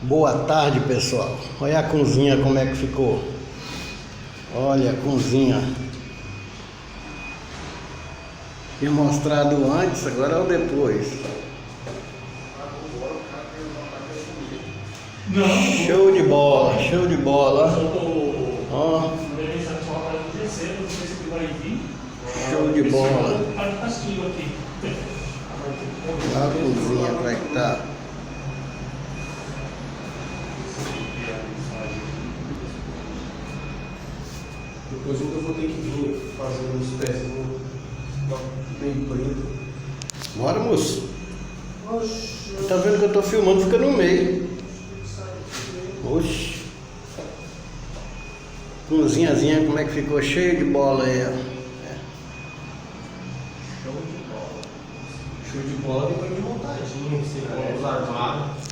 Boa tarde, pessoal. Olha a cozinha como é que ficou. Olha a cozinha. Tinha mostrado antes, agora é o depois. Não. Show de bola, show de bola. Ó, show de bola. Olha a cozinha como é que tá. Depois ainda vou ter que vir fazer uns pezinhos meio preto. Bora, moço. Oxi. Tá vendo que eu tô filmando, fica no meio. Oxi. Cozinhazinha, como é que ficou? Cheio de bola aí, ó. Show de bola depois de montadinho, assim, com os armários.